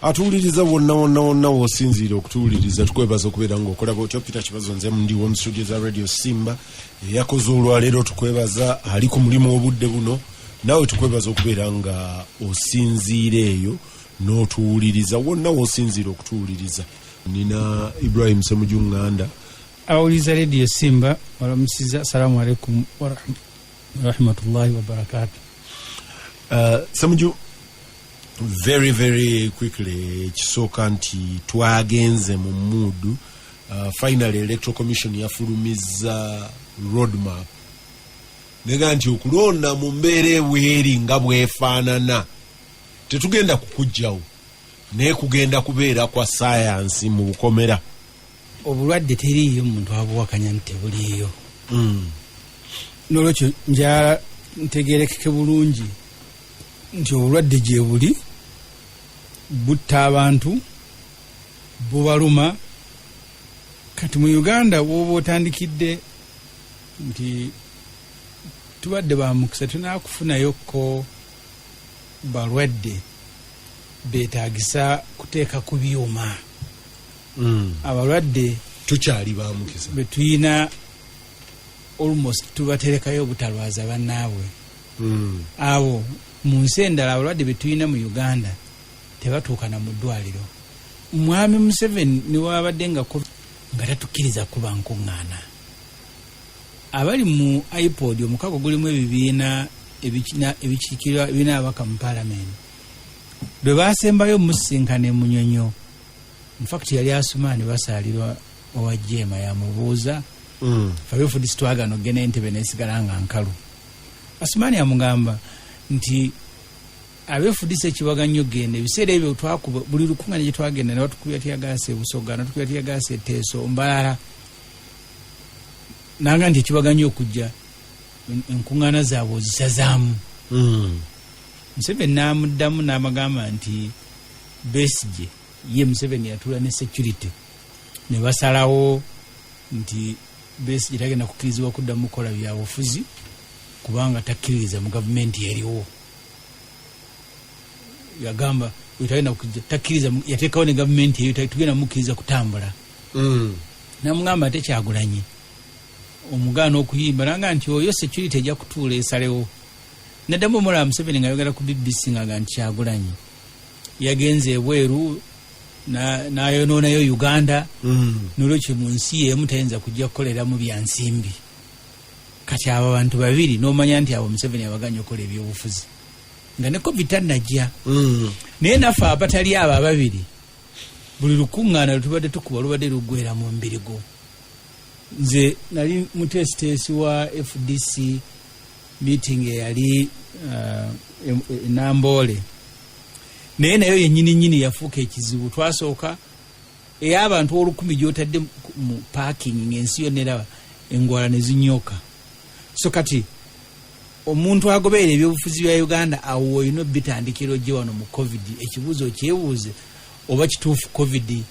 atuuliriza wonna wosinziira okutuuliriza tukwebaza okubeera ng'okola bwotyo. Peter Kibazo nze ndiwo mu studio za Radio Simba yakoze olwaleero, tukwebaza ali ku mulimu obudde buno, naawe tukwebaza okubeera nga osinziira eyo n'otuwuliriza wonna wosinziira okutuwuliriza. Nina Ibrahim Ssemuju Nganda awuliriza Radio Simba, walamusiza. Assalamu alaikum wa rahmatullahi wa barakatuh. Ssemuju, very very quickly, kisooka nti twagenze mu mood. Finally Electoral Commission yafulumiza roadmap nega nti okulonda mu mbeera eweri nga bwefaanana tetugenda kukujjawo naye kugenda kubeera kwa science mu bukomera. Obulwadde teriiyo muntu abuwakanya nti tebuliiyo. N'olwekyo njala ntegeerekeke bulungi nti obulwadde gye buli, butta abantu, bubaluma. Kati mu Uganda bw'oba otandikidde nti tubadde ba mukisa tunaakufunayo ko balwadde beetaagisa kuteeka ku byuma. Abalwadde tukyali ba mukisa be tuyina almost tubaterekayo obutalwaza bannaabwe. Abo mu nsi endala abalwadde be tuyina mu Uganda tebatuuka na mu ddwaliro. Mwami Musveni niwaabadde nga tatukkiriza kuba nkuŋŋaana. Abali mu iPod omukago gulimu ebibiina ebikiikirwa ebiina abaka mu Parliament bwe baasembayo musisinkana Munyonyo. In fact yali Asumani basaalirwa owajjema yamubuuza fabifudisi twagano gena entebe nesigala nga nkalu. Asumani yamugamba nti abefudisi ekiwaganyo genda ebiseera ebyo twakuba buli lukuŋŋaana gye twagenda ne batukubya tyagaasa Busoga, natukubya tyagaasa Teeso, Mbalala. Nanga nti ekiwaganyo okujja enkuŋŋaana zaabwe ozisazaamu. Museveni n'amuddamu n'amagamba nti Besigye ye Museveni yatuula ne security ne basalawo nti Besigye tagenda kukkirizibwa kuddamu kukola byabufuzi kubanga takkiririza mu gavumenti eriwo. Yagamba utayina takkiriza, yateekawo ne gavumenti eyo tugenda mukkiriza kutambula. Namugamba ate Kyagulanyi omugaana okuyimba nanga nti oyo security ejja kutuula esalewo. Neddamu omulaba Museveni ng'ayogera ku BBC nga nti Kyagulanyi yagenze ebweru n'ayonoonayo Uganda. N'olwekyo mu nsi y'emu tayinza kujja kukoleramu bya nsimbi. Kati abo abantu babiri n'omanya nti abo Museveni abaganya okukola ebyobufuzi nga ne COVID tannajja. Naye naffe abatali abo ababiri buli lukuŋŋaana lutubadde tukuba lubadde luggwera mu mbiri gwo. Nze nali mutesitesi wa FDC meeting eyali Namboole, naye nayo yennyini yafuuka ekizibu. Twasooka ey'abantu 1000 gy'otadde mu parking ng'ensi yonna eraba engwala ne zinyooka. So kati omuntu agoberera ebyobufuzi bya Uganda awo olina bitandikiro gye wano mu COVID. Ekibuuzo kyebuuze oba kituufu COVID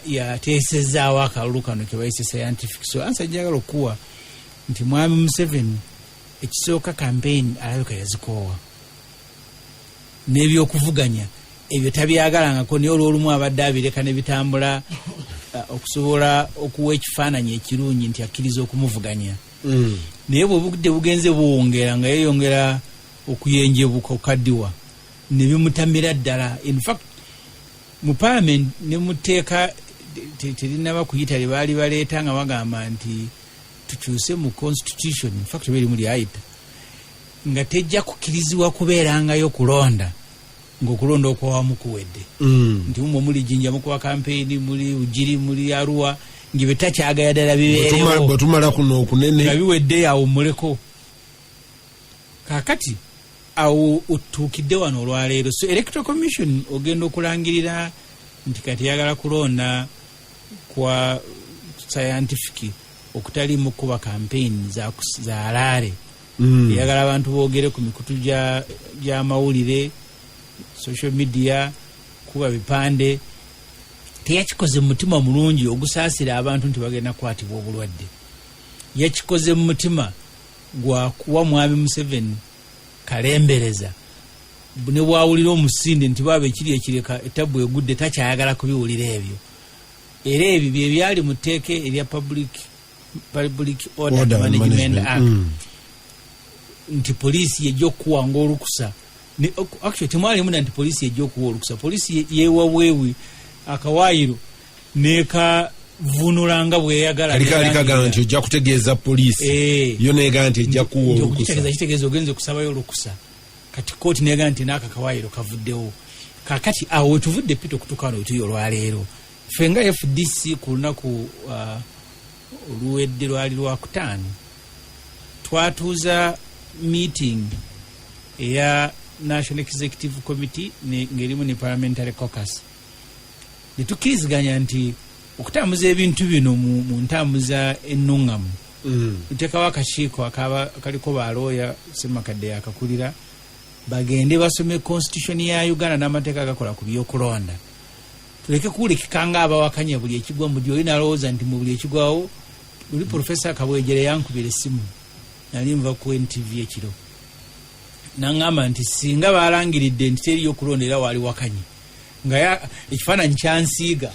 yateesezaawo akalulu kano ke bayise scientific. So ansa njagala okuwa nti mwami Museveni ekisooka campaign alabika yazikoowa n'ebyokuvuganya ebyo tabyagalangako, naye olw'olumu abadde abireka ne bitambula okusobola okuwa ekifaananyi ekirungi nti akkiriza okumuvuganya. Naye bw'obudde bugenze buwongera nga yeeyongera okuyenjebuka okaddiwa ne bimutamira ddala. In fact mu Parliament ne muteeka terinaba kuyita lye baali baleeta nga bagamba nti tukyuse mu constitution. In fact beri muli ayita nga tejja kukkirizibwa kubeerangayo kulonda ng'okulonda okwawamu kuwedde. Nti mumwe muli Jinja mukuba campaign, muli Ujiri, muli Arua, ngibe takyagala ddala bibeerewo bwetumala kuno okunene nga biwedde awo muleko. Kaakati awo otuukidde wano olwaleero. So Electoral Commission ogenda okulangirira nti kati yagala kulonda kwa scientific okutalimu kuba campaign za alaare. Yagala abantu boogere ku mikutu gya mawulire, social media, kuba bipande. Teyakikoze mu mutima mulungi ogusaasira abantu nti bagenda kwatibwa obulwadde. Yakikoze mu mutima gwa kuwa mwami Museveni kalembereza ne bwawulira omusinde nti baba ekiri ekireka etabbu egudde takyayagala kubiwulira ebyo era ebyo bye byali mu tteeka erya public order management act nti poliisi yejja okuwanga olukusa actually temwalimu nti poliisi yejja okuwa olukusa poliisi yeewabwewi akawaayiro nekavunulanga bweyagala nti ojja kutegeeza poliisi yo neega nti ejja kuwa olukusa kitegeeza ogenze kusabayo olukusa kati kooti neega nti naaka kawaayiro kavuddewo kakati awo wetuvudde pita okutuukano wetuyo olwaleero ffe nga FDC ku lunaku oluwedde lwali lwakutaano twatuuza meeting eya National Executive Committee ngerimu ne Parliamentary Caucus netukkiriziganya nti okutambuza ebintu bino mu ntambuza ennungamu tuteekawo akakiiko akaliko balooya Ssemakadde yakakulira bagende basome constitution ya Uganda n'amateeka agakola ku byokulonda tuleke kuwulikikanga abawakanya buli ekigwa mu dyoli nalowooza nti mu buli ekigwawo luli Professor Kabwejere yankubira essimu nali nva ku NTV ekiro nangamba nti singa balangiridde nti teriyo okulonda era wali wakanye nga ekifaananyi kyansiiga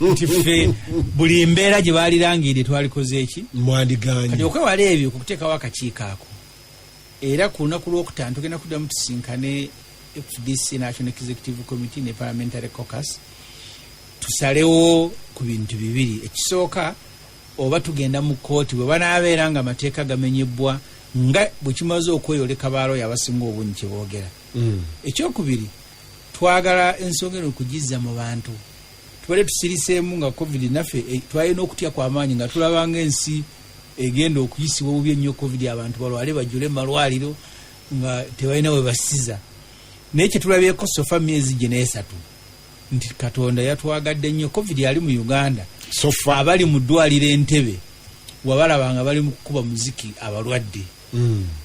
nti ffe buli mbeera gye baalirangirire twalikoze eki mwandiganye kati okwewala ebyo kukuteekawo akakiiko ako era ku lunaku lwokutaano tugenda kuddamu tusinkane FDC National Executive Committee ne Parliamentary Caucus tusalewo ku bintu bibiri ekisooka oba tugenda mu kooti bwe banaabeera nga amateeka gamenyebbwa nga bwe kimaze okweyoleka balooya abasinga obungi kye boogera ekyokubiri twagala ensonga eno okugizza mu bantu tubale tusiriseemu nga covid naffe twalina okutya kw'amaanyi nga tulabanga ensi egenda okuyisibwa obubi ennyo covid abantu balwale bajjule malwaliro nga tebalina we basiza naye kyetulabyeko sofa myezi gye n'esatu nti Katonda yatwagadde nnyo covid ali mu Uganda sofa abali mu ddwaliro Entebbe wabalabanga bali mu kukuba muziki abalwadde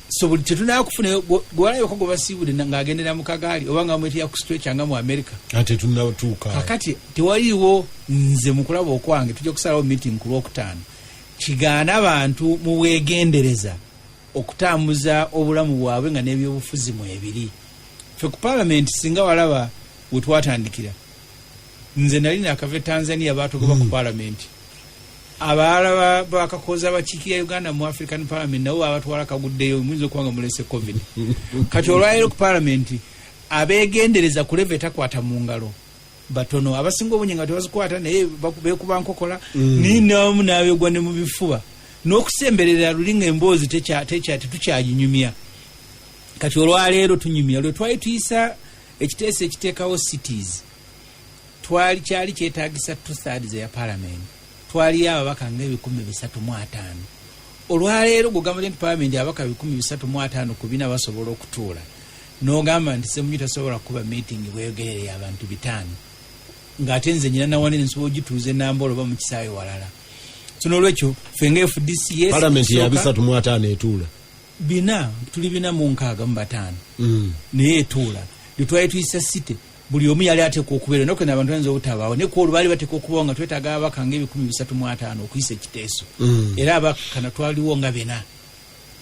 so buli tetunaa kufuna gwalayoka gwe basiibudde ng'agendera mu kagaali oba nga mwetiya ku stretcher nga mu America ate tunnatuuka kakati tewaliiwo nze mu kulaba okwange tujja kusalawo meeting ku lwokutaano kigaana abantu mu weegendereza okutambuza obulamu bwabwe nga n'ebyobufuzi mu ebiri ffe ku paalamenti singa walaba we twatandikira nze nali nakava Tanzania baatugoba ku paalamenti abalala bakakoza abakiiki ya Uganda mu African Parliament nabo abatwala kaguddeyo muyinza okuba nga mulese covid kati olwaleero ku paalamenti abeegendereza ku leve takwata mu ngalo batono abasinga obungi nga tebazikwata naye beekuba nkokola ninamu n'abegwa ne mu bifuba n'okusemberera lulinga emboozi tetukyaginyumya kati olwaleero tunyumya lwe twali tuyisa ekiteeso ekiteekawo cities kyali kyetaagisa 2/3 ya paalamenti twali ababaka nga 350 olwaleero gugamba nti paalamenti ababaka 350 ku bina basobola okutuula n'ogamba nti Ssemuju tasobola kuba meeting bweyogerere abantu 5 ng'ate nze nyina nawanene nsobola ogituuza Nambolo oba mu kisaawe walala so n'olwekyo ffe nga FDC paalamenti ya 350 etuula tuli 465 naye etuula litwali tuyisa site buli omu yali ateekwa okubeera nokwe n'abantu ayinza obutabaawo naye kuolwo baali bateekwa okubawo nga twetaaga ababaka nga 350 okuyisa ekiteeso era abakana twaliwo nga 4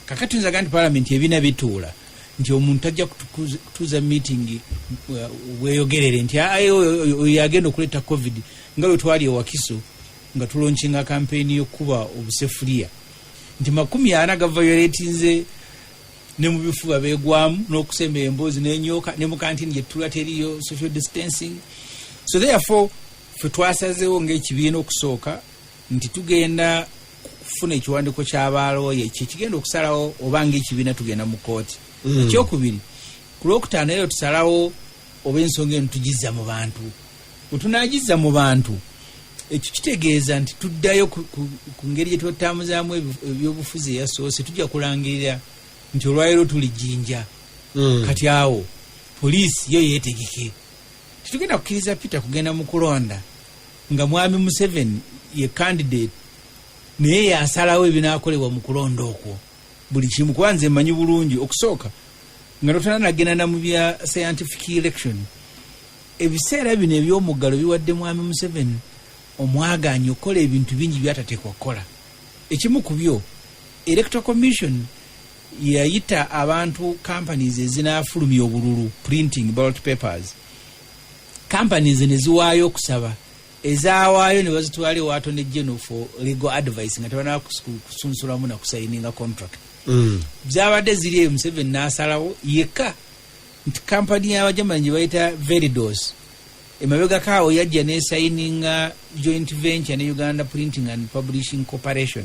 kakati nzaga nti paalamenti ebina bituula nti omuntu ajja kutuuza meeting bweyogerere nti oyo agenda okuleeta covid nga lwe twali ewakiso nga tulonkinga kampeyini y'okukuba obusefuliya nti 40 gavayoletinze ne mu bifuba beegwamu n'okusembera emboozi n'enyooka ne mu kantini gye tutula teriyo social distancing so therefore ffe twasazeewo ng'ekibiina okusooka nti tugenda kufuna ekiwandiiko ky'abalooya kyekigenda okusalawo oba ng'ekibiina tugenda mu kooti ekyokubiri ku lwokutaano ero tusalawo oba ensonga eno tugizza mu bantu bwe tunaagizza mu bantu ekyo kitegeeza nti tuddayo ku ngeri gye twetambuzaamu ebyobufuzi eyasoose tujja kulangirira nti olwaleero tuli Jinja kati awo poliisi yo yeetegeke titugenda kukkiriza Peter kugenda mu kulonda nga mwami Museveni ye candidate naye yasalawo ebinaakolebwa mu kulonda okwo buli kimu kuba nze mmanyi bulungi okusooka nga totanagenda na mu bya scientific election ebiseera bino eby'omuggalo biwadde mwami Museveni omwagaanyi okukola ebintu bingi byatateekwa kukola ekimu ku byo electoral commission yayita abantu companies ezinafulumya obululu printing ballot papers. Companies neziwaayo okusaba ezawaayo ne bazitwala Attorney General for legal advice nga tebana kusunsulamu na kusayininga contract. Zabadde ziri Museveni n'asalawo yekka nti company y'abajamanyi gye bayita Veridos emabega kaawo yajja n'esayininga joint venture ne Uganda Printing and Publishing Corporation,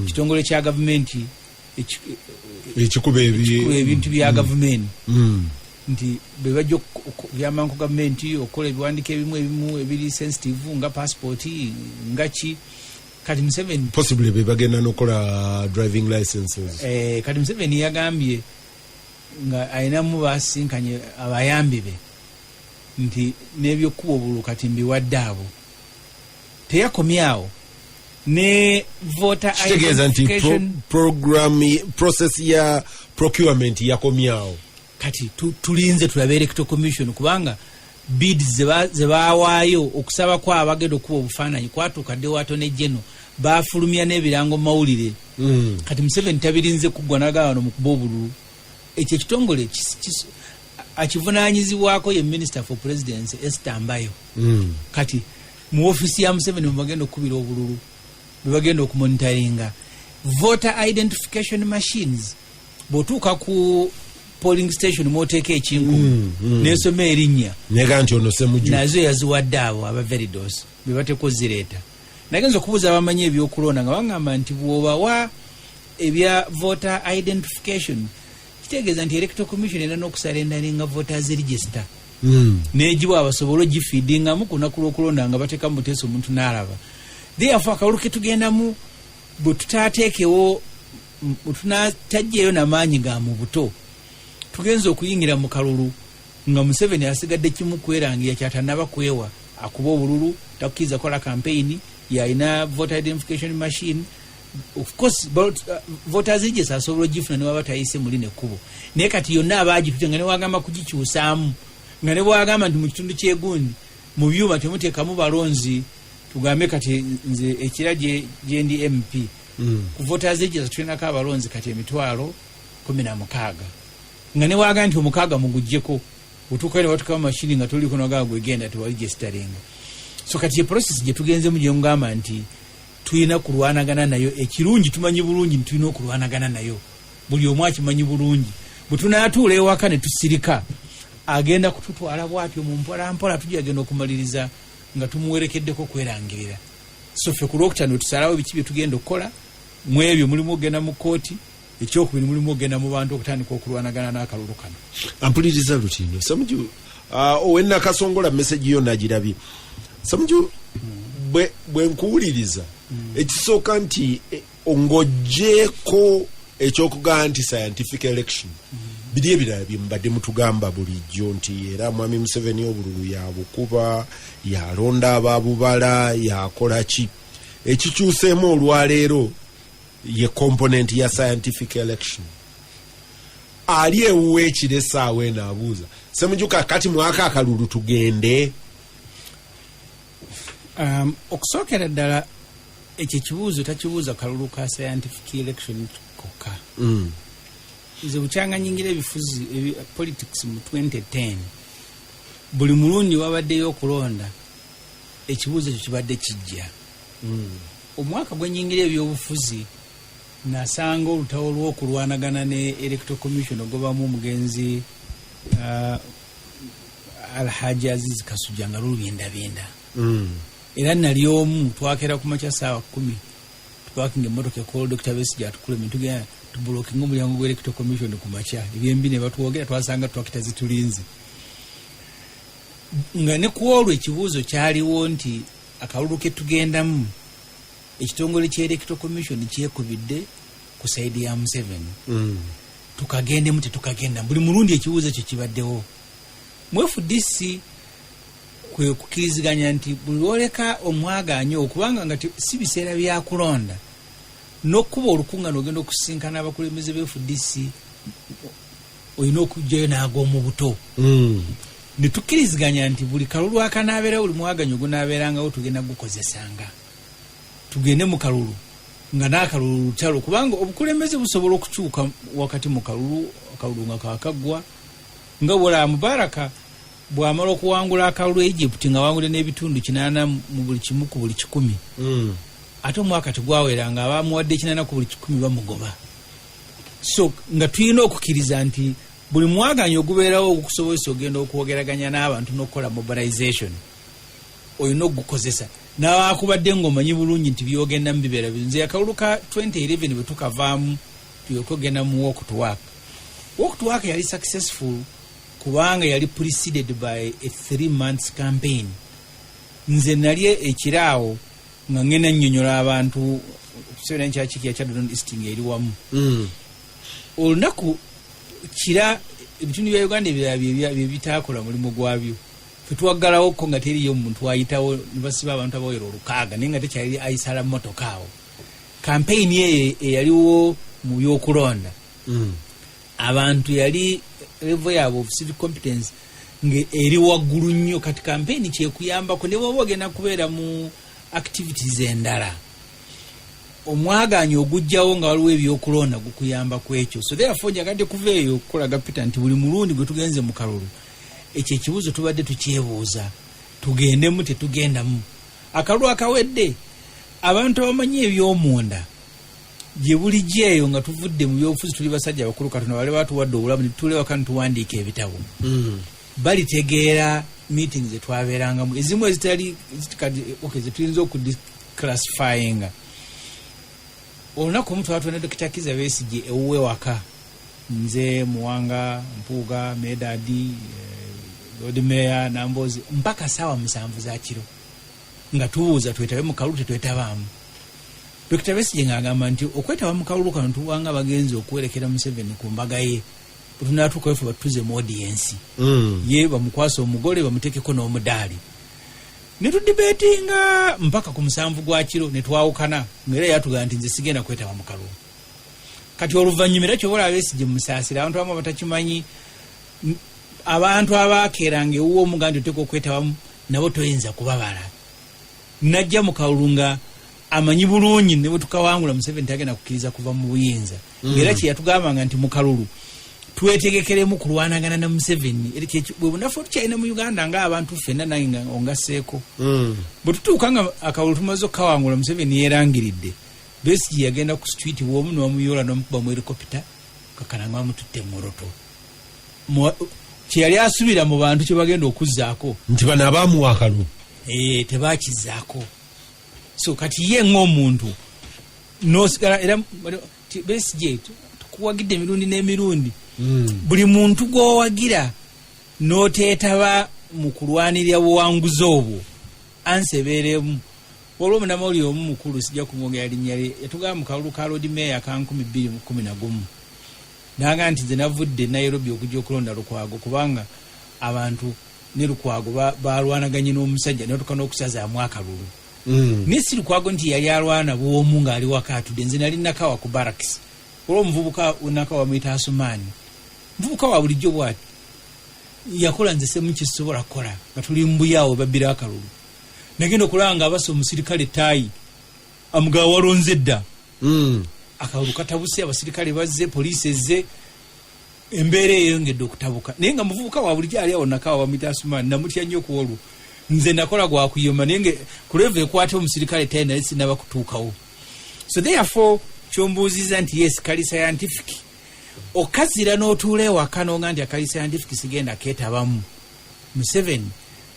kitongole kya gavumenti ekikuba ebintu bya gavumenti nti bebajja byamanko gavumenti okola ebiwandiiko ebimu ebiri sensitive nga passport nga ki. Kati Museveni possibly bebagenda n'okola driving licenses. Kati Museveni yagambye nga ayinamu basinkanye abayambi be nti n'ebyokuba obululu kati mbiwadde abo. Teyakomyawo ne voter identification process ya procurement yakomyawo. Kati tulinze tulabe electoral commission kubanga bids zebawaayo okusaba kwa abagenda okuba obufaananyi kwatuukadde Attorney General bafulumya n'ebirango mawulire. Kati Museveni tabirinze kuggwanaga wano mu kuba obululu. Ekyo ekitongole akivunaanyizibwako ye Minister for Presidency Esther Mbayo. Kati mu ofisi ya Museveni bagenda okubira obululu bagenda okumonitoringa voter identification machines. Bw'otuuka ku polling station mwoteeka ekinku n'esoma erinnya nega nti ono Ssemuju nazo yaziwadde abo aba Veridos be batekozireeta. Nagenza okubuuza abamanyi ebyokulonda nga bagamba nti bw'obawa ebya voter identification kitegeeza nti electoral commission era n'okusalendalinga voters register n'egibwa abasobole ogifeedingamu ku lunaku lw'okulonda nga bateeka mu buteesa omuntu n'alaba. Therefore akalulu ke tugendamu bwe tutaateekewo tunataggyeyo n'amaanyi ga mu buto tugenza okuyingira mu kalulu nga Museveni asigadde kimu kwerangira kyatanaba kwewa akuba obululu takkiriza kola campaign yalina voter identification machine. Of course voters register asobola ogifuna ne waba tayise muli nekkubo naye kati yonna abaagitute nga ne wagamba kugikyusaamu nga ne bwagamba nti mu kitundu kyegundi mu byuma temuteekamu balonzi tugambe kati nze ekira gye ndi MP ku voters register tulinako abalonzi kati 16,000 nga ne waga nti omukaaga mugujjeko otuuka ne batukamu mashini nga toliko nagaa gwegenda tewaligestaringa. So kati process gye tugenzemu gye ngamba nti tulina kulwanagana nayo. Ekirungi tumanyi bulungi tulina okulwanagana nayo, buli omu akimanyi bulungi. Bwe tunaatuula ewaka ne tusirika agenda kututwala bwatyo mu mpolampola tujja agenda okumaliriza nga tumuwerekeddeko kwerangirira. So ffe ku Lwokutaano tusalawo biki bye tugenda okukola mu ebyo mulimu ogenda mu kooti ekyokubiri mulimu ogenda mu bantu okutandika okulwanagana n'akalulu kano. Ampuliriza Lutindo Ssemuju owenna kasongola message yo nagirabye. Ssemuju bwe nkuwuliriza ekisooka nti ng'oggyeko ekyokugaa nti scientific election biri ebirala bye mubadde mutugamba bulijjo nti era mwami Museveni obululu yabukuba yalonda ababubala yakola ki ekikyuseemu olwaleero ye component ya scientific election. Ali ewuwa ekiro essaawa eno abuuza Ssemuju kakati mwaka akalulu tugende. Okusookera ddala ekyo ekibuuzo takibuuza kalulu ka scientific election kokka. Nze bukyanga nyingira ebifuzi politics mu 2010 buli mulundi wabaddeyo okulonda ekibuuzo ekyo kibadde kijja. Omwaka gwe nyingira ebyobufuzi nasanga olutawo lw'okulwanagana ne electoral commission ogobamu omugenzi Alhaji Aziz Kasujja nga lulubyendabenda. Era nali omu twakera ku makya ssaawa 10 twakinga emmotoka ekola Dr. Besigye atukuleme tugenda tubulookinga omulyango gw'electoral commission ku makya ebyembi ne batwogera twasanga twakita zitulinze nga ne ku olwo ekibuuzo kyaliwo nti akalulu ke tugendamu ekitongole ky'electoral commission kyekubidde ku saidi ya Museveni. Tukagendemu tetukagenda buli mulundi ekibuuzo ekyo kibaddewo. Mu FDC kwe kukiriziganya nti buli oleka omwaganya okubanga nga si biseera bya kulonda n'okkuba olukungano ogenda okusinkana abakulembeze be FDC olina okujjayo n'ag'omu buto. Ne tukkiriziganya nti buli kalulu akanaabeera buli mwaganya ogunaabeerangawo tugenda gukozesanga. Tugende mu kalulu nga n'akalulu lutalo kubanga obukulembeze busobola okukyuka wakati mu kalulu nga kakagwa nga bwala Mubaraka bw'amala okuwangula akalulu Egypt nga wangule n'ebitundu 80 mu buli kimu ku buli 100 ate omwaka tegwawera nga abamuwadde 80 ku buli 100 bamugoba. So nga tulina okukkiriza nti buli mwaganya ogubeerawo okusobolesa ogenda okwogeraganya n'abantu n'okukola mobilization olina okugukozesa n'abakubadde ng'omanyi bulungi nti byogenda mu bibeera nze akalulu ka 2011 bwe tukavaamu tuyokogenda mu walk to work yali successful kubanga yali preceded by a 3 months campaign. Nze nali ekiraawo nga ngenda nnyonnyola abantu okusobola nkyakiki yakya Don Easting eri wamu olunaku kira ebitundu bya Uganda ebirala bye bitaakola mulimu gwabyo fetwaggalawo ko nga teriyo omuntu ayitawo nibasiba abantu abawera 600 naye nga tekyali ayisala mmotoka awo. Kampeyini eyaliwo mu byokulonda abantu yali level yabo of civic competence eri waggulu nnyo kati kampeyini kyekuyambako ne bwoba ogenda kubeera mu activities endala omwaganyo ogujjawo nga waliwo ebyokulonda gukuyamba ku ekyo. So therefore njagadde kuva eyo okukolaga Peter nti buli mulundi gwe tugenze mu kalulu ekyo ekibuzo tubadde tukyebuuza tugendemu tetugendamu. Akalulu akawedde abantu abamanyi ebyomunda gye bulijjo eyo nga tuvudde mu byobufuzi tuli basajja bakulu Katonda wale batuwadde obulamu ne tulewa tuwandiika ebitabo balitegeera meetings zetwabeerangamu ezimu ezitali zetuyinza okudeclassifyinga. Olunaku omu twatwena Dr. Kiza Besigye ewuwe waka nze Muwanga Mpuuga Medadi Lord Mayor Nambozi mpaka saawa 7 za kiro nga tubuuza twetabe mu kalulu tetwetabaamu. Dr. Besigye ng'agamba nti okwetaba mu kalulu kano tuwanga bagenzi okwerekera Museveni ku mbaga ye tunatuuka wefe batuze mu audience ye bamukwasa omugole bamutekeko n'omudaali ne tudibetinga mpaka ku 7 gwa kiro ne twawukana ngera yatugamba nti nze sigenda kwetaba mu kalulu. Kati oluvannyuma era kyobola Besigye musaasira abantu abamu batakimanyi abantu abakeeranga ewuwo omuganda oteeka okwetabamu nabo toyinza kubabala. Najja mu kalulu nga amanyi bulungi ne bwe tukawangula Museveni tagenda kukkiriza kuva mu buyinza ngera kye yatugambanga nti mu kalulu twetegekeremu kulwanagana na Museveni bwe bunafu tukyalina mu Uganda ng'abantu ffenna nange nga ongaseeko bwe tutuuka nga akalulu tumaze okukawangula Museveni yeerangiridde Besigye yagenda ku street w'omu n'omuyoola n'omukuba mu helicopter kakananga bamututte mu roto kye yali asubira mu bantu kye bagenda okuzzaako nti bano abaamuwa akalulu tebakizzaako. So kati ye ng'omuntu n'osigala era Besigye tukuwagidde emirundi n'emirundi buli muntu gw'owagira n'oteetaba mu kulwanirira buwanguzi obwo ansebeeremu. Olwo munamawulire omu mukulu sijja kumwogera linnya lye yatugamba mu kalulu ka Lord Mayor ka 2011 nanga nti nze navudde Nairobi okujja okulonda Lukwago kubanga abantu ne Lukwago balwanaganye n'omusajja n'otuka n'okusazaamu akalulu nesi Lukwago nti yali alwana bw'omu ng'ali wakatudde nze nali nakawa ku barracks. Olwo omuvubuka nakawa mwita Asumaani muvubuka wa bulijjo bwati yakola nze Ssemuju kisobola kukola nga tuli mbuyaawo babbira akalulu nagenda okulanga abasa omusirikale taayi amugawa walonze dda akalulu katabuse abasirikale bazze poliisi ezze embeera eyongedde okutabuka naye nga muvubuka wa bulijjo ali awo nakawa bamwita Asumaani namutya nnyo ku olwo nze nakola gwakuyoma naye nga kuleva ekwate omusirikale taayi naye sinaba kutuukawo. So therefore kyombuuziza nti yes kali scientific okazira n'otuula ewaka n'onga nti akali scientific sigenda keetabamu Museveni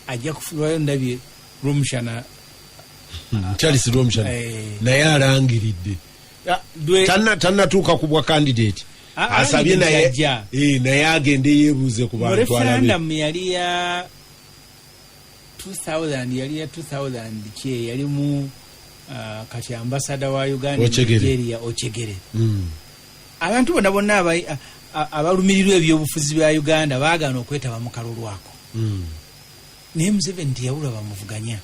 ajja kufunwayo ndabye Rumshana Charles Rumshana naye alangiridde tannatuuka ku bwa candidate asabye naye agende yeebuuze ku bantu referendum yali ya 2000 kye yali mu kati ambasada wa Uganda Nigeria Ochegere abantu bonna abalumirirwa ebyobufuzi bya Uganda baagaana okwetaba mu kalulu ako naye Museveni teyawula bamuvuganya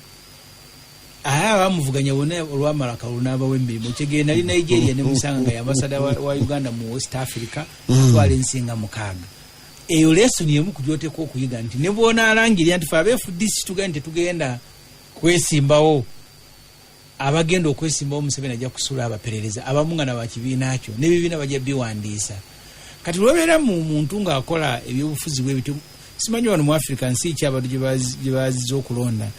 bamuvuganya bonna olwamala akalulu n'abawa emirimu Ochegere nali Nigeria ne musanga nga ambasada wa Uganda mu West Africa twala ensinga 6 eyo lesoni emu kujooteeka okuyiga nti ne bw'onaalangirira nti fe abeefudisi tugenda tetugenda kwesimbawo abagenda okwesimbawo Museveni ajja kusula abaperereza abamu nga nabakibiina kyo n'ebibiina bajja biwandiisa. Kati lwobeera mu muntu ng'akola ebyobufuzi bw'ebityo, simanyi wano mu Africa nsi ki abantu gye baziza okulonda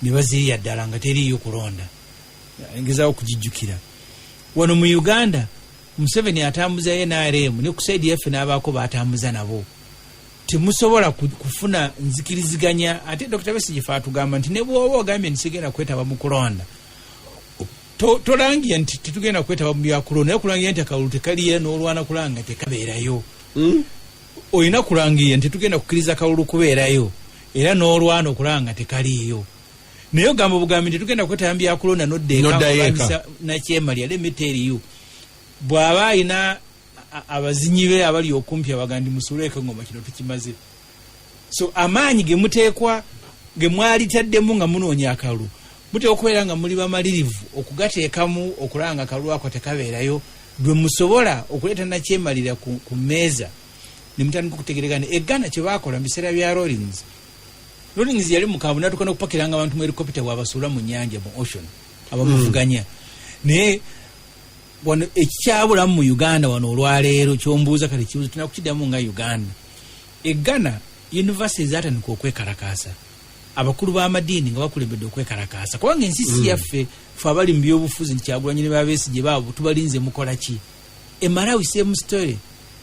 ne baziriya ddala nga teriiyo kulonda, ngezaawo okugijjukira. Wano mu Uganda Museveni atambuza NRM ne ku saidi yaffe n'abaako batambuza nabo. Temusobola kufuna nzikiriziganya. Ate Dr. Besigye atugamba nti ne bw'oba ogambye nti sigenda kwetaba mu kulonda, tolangira nti tetugenda kwetaba mu byakulonda, naye kulangira nti akalulu tekaliira n'olwana kulanga tekabeerayo. Olina kulangira nti tetugenda kukkiriza akalulu kubeerayo era n'olwana okulanga tekaliiyo. Naye ogamba obugambi nti tetugenda kwetaba mu byakulonda n'oddeeka nakyemalya lemeteriyo. Bw'aba alina abazinyi be abali okumpi abaga ndi musuleeko ngoma kino tukimaze. So amaanyi ge muteekwa ge mwalitaddemu nga munoonya akalulu, muteekwa okubeera nga muli bamalirivu okugateekamu okulanga akalulu ako tekabeerayo, bwe musobola okuleeta nakyemalira ku mmeeza ne mutandika okutegeregana. Eggana kye baakola mu biseera bya Rawlings yali mukaabu n'atuuka n'okupakiranga abantu mu helikopita bw'abasuula mu nnyanja mu ocean abamuvuganya. Naye wano ekikyabulamu mu Uganda wano olwaleero kyombuuza kale kibuzo tulina kukiddamu nga Uganda. Eggana university zatandika okwekalakaasa, abakulu b'amadiini nga bakulembedde okwekalakaasa, kubanga ensi si yaffe fe abali mu byobufuzi nti Kyagulanyi ne Besigye baabo tubalinze mukola ki? E Malawi same story,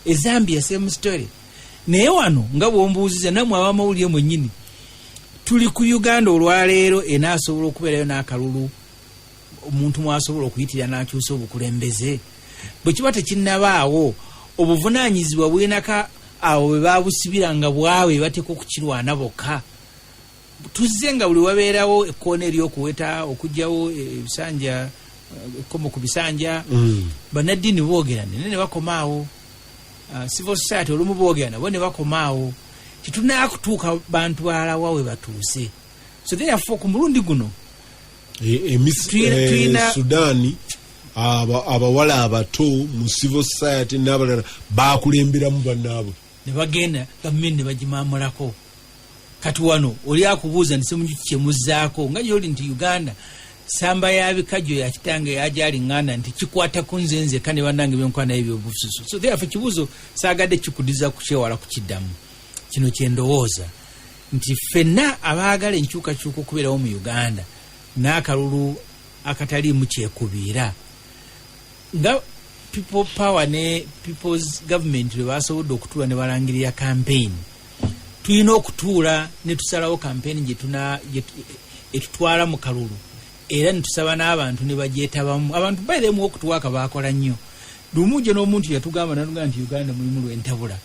e Zambia same story. Naye wano nga bwombuuziza nammwe abamawulire mwennyini, tuli ku Uganda olwaleero enaasobola okubeerayo n'akalulu omuntu mwasobola okuyitira n'akyusa obukulembeze. Bwe kiba tekinnabaawo obuvunaanyizibwa bwenaka awo bwe baabusibira nga bwawe bateeka okukirwana bokka. Tuzze nga buli wabeerawo ekkoona ery'okuweta okugyawo ebisanja ekkomo ku bisanja, bannaddiini boogera ne bakomaawo, civil society olumu boogera nabo ne bakomaawo. Titulina kutuuka bantu balawa we batuuse. So therefore ku mulundi guno Sudaani abawala abato mu civil society n'abalala baakulemberamu bannaabwe ne bagenda gavumenti ne bagimaamulako. Kati wano oli akubuuza nti Ssemuju kyemuzzaako nga gy'oli nti Uganda samba ya bikajjo ya kitange yajali Nganda nti kikwata ku nze kandi bannange byenkwana ebyobufuzi. So therefore kibuzo saagadde kikudiza kukyewala kukiddamu. Kino kyendowooza nti ffenna abaagala enkyukakyuka okubeerawo mu Uganda n'akalulu akataliimu kyekubiira nga people power ne people's government lwe basobodde okutuula ne balangirira campaign. Tulina okutuula ne tusalawo campaign etutwala mu kalulu era ne tusaba n'abantu ne bagyetabamu. Abantu bairemu okutuwaka baakola nnyo. Lumuje n'omuntu yatugamba natugamba nti Uganda mulimu lw'entabula,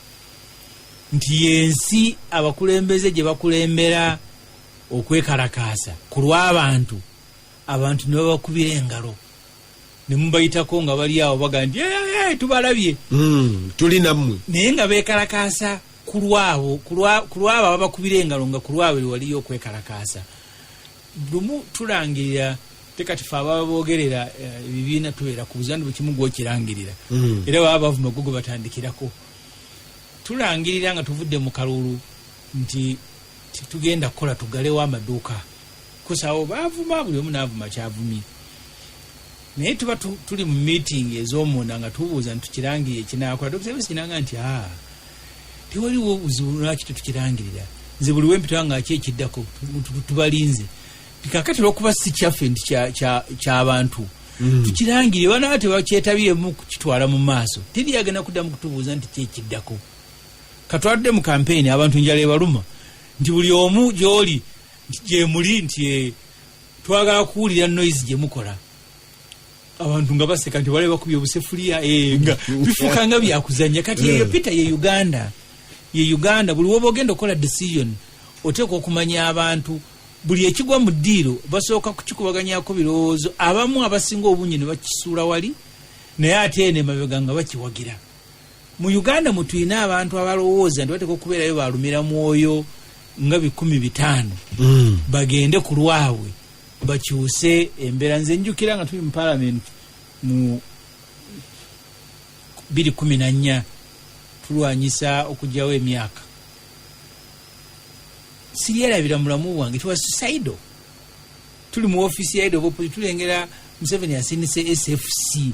nti yensi abakulembeze gye bakulembera okwekalakaasa ku lw'abantu, abantu ne babakubira engalo ne mubayitako nga bali awo baga nti tubalabye tuli nammwe, naye nga beekalakaasa ku lwabo ababakubira engalo nga ku lwabwe waliyo okwekalakaasa. Lumu tulangirira tekatifu ababa boogerera ebibiina tubeera ku buzandu bwe kimu gwokirangirira era baba bavuma gogo batandikirako. Tulangirira nga tuvudde mu kalulu nti tugenda kukola tugalewo amaduuka kusawo baavuma buli omu n'avuma kyavumye. Naye tuba tuli mu meeting ez'omunda nga tubuuza nti tukirangirire kinaakola. Dr. Besigye n'agamba nti tewaliwo buzibu lwaki tetukirangirira, nze buli wempita nga kyekiddako tubalinze pikakati lw'okuba si kyaffe nti ky'abantu tukirangirire. Banaaba tebakyetabyemu kukitwala mu maaso, teri agenda kuddamu kutubuuza nti kyekiddako. Katwadde mu campaign abantu njala ebaluma nti buli omu gy'oli nti gye muli nti twagala kuwulira noise gye mukola. Abantu nga baseka nti bale bakubye obusefuliya nga bifuuka nga byakuzanya. Kati eyo Peter ye Uganda buli woba ogenda okukola decision oteeka okumanya abantu buli ekigwa mu ddiiro basooka kukikubaganyako birowoozo. Abamu abasinga obungi ne bakisuula wali naye ate ene mabega nga bakiwagira. Mu Uganda mutuyina abantu abalowooza nti bateeka okubeerayo balumira mwoyo nga 500 bagende ku lwabwe bakyuse embeera. Nze njukira nga tuli mu parliament mu 2014 tulwanyisa okugyawo emyaka, siryerabira mulamu wange tuwa suicidal. tuli mu office ya head of opposition tulengera Museveni asindise SFC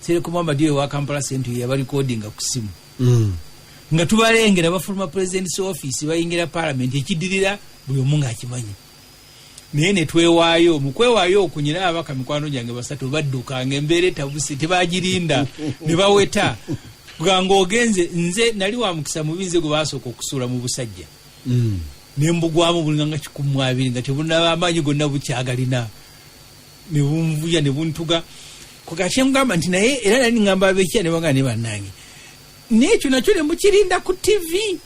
Sereko Mamadio wa Kampala Centre ya recording ku simu nga tubalengera bafuluma president's office bayingira parliament ekidirira buli omunga akimanyi naye ne twewaayo mukwewaayo okunyira abaka mikwano gyange basatu badduka ng'embeera etabusi tebagirinda ne baweta bwanga ogenze nze nali wa mukisa mubinze gwe baasooka okusuula mu busajja ne mbugwamu bulinganga 12 nga tebunaba amaanyi gonna bukyagalina ne bunvuya ne buntuga kugakye mugamba nti naye era nali ngamba abekya ne banga ne bannange n'ekyo nakyo ne mukirinda ku TV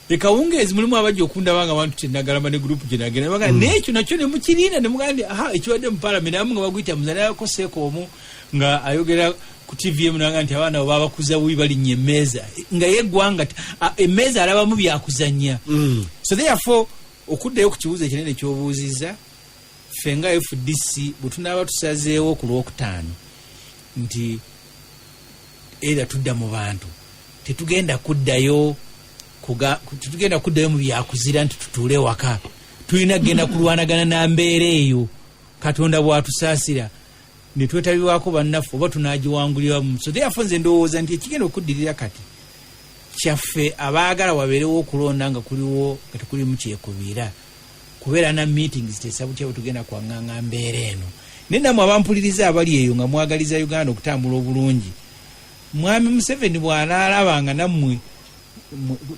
ekawungeezi mulimu abajja okundaba nga abantu kyenagalama ne group gye nagenda baga n'ekyo nakyo ne mukirinda ne mugamba aha ekiwadde mu parliament amu nga baguyita muzanayako seekoomu nga ayogera ku TV emunanga nti abaana abo babakuza bubi balinnya emmeeza nga yeggwanga emmeeza alabamu byakuzannya so therefore okuddayo ku kibuuzo ekinene ky'obuuzizza ffe nga FDC bwe tunaaba tusazeewo ku Lwokutaano nti era tudda mu bantu tetugenda kuddayo mu byakuzira nti tutuule waka tulina genda kulwanagana na mbeera eyo Katonda bw'atusaasira ne twetabiwako bannaffe oba tunaagiwanguliramu so therefore nze ndowooza nti ekigenda okuddirira kati kyaffe abaagala wabeerewo okulonda nga kuliwo nga tekulimu kyekubiira kubeera na meetings tesabukya bwe tugenda kwaŋŋaŋŋa mbeera eno naye nammwe abampuliriza abali eyo nga mwagaliza Uganda okutambula obulungi Mwami Museveni bw'anaalabanga nammwe